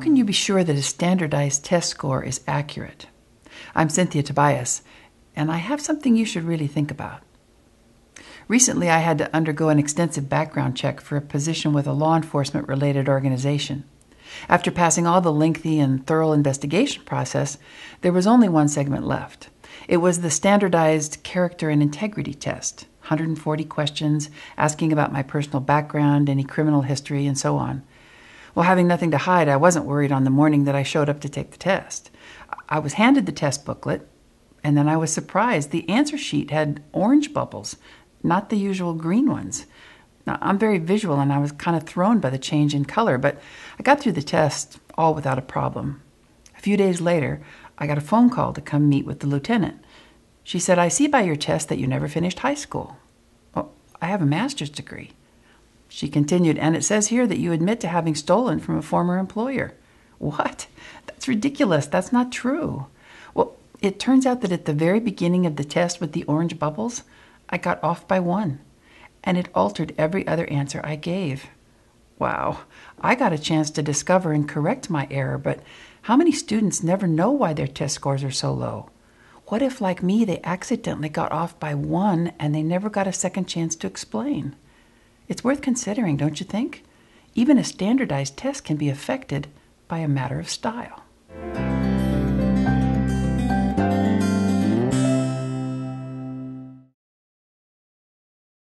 can you be sure that a standardized test score is accurate? I'm Cynthia Tobias, and I have something you should really think about. Recently, I had to undergo an extensive background check for a position with a law enforcement-related organization. After passing all the lengthy and thorough investigation process, there was only one segment left. It was the standardized character and integrity test, 140 questions asking about my personal background, any criminal history, and so on. Well, having nothing to hide, I wasn't worried on the morning that I showed up to take the test. I was handed the test booklet, and then I was surprised. The answer sheet had orange bubbles, not the usual green ones. Now, I'm very visual, and I was kind of thrown by the change in color, but I got through the test all without a problem. A few days later, I got a phone call to come meet with the lieutenant. She said, "I see by your test that you never finished high school." "Well, I have a master's degree." She continued, "And it says here that you admit to having stolen from a former employer." "What? That's ridiculous. That's not true." Well, it turns out that at the very beginning of the test with the orange bubbles, I got off by 1, and it altered every other answer I gave. Wow, I got a chance to discover and correct my error, but how many students never know why their test scores are so low? What if, like me, they accidentally got off by 1 and they never got a second chance to explain? It's worth considering, don't you think? Even a standardized test can be affected by a matter of style.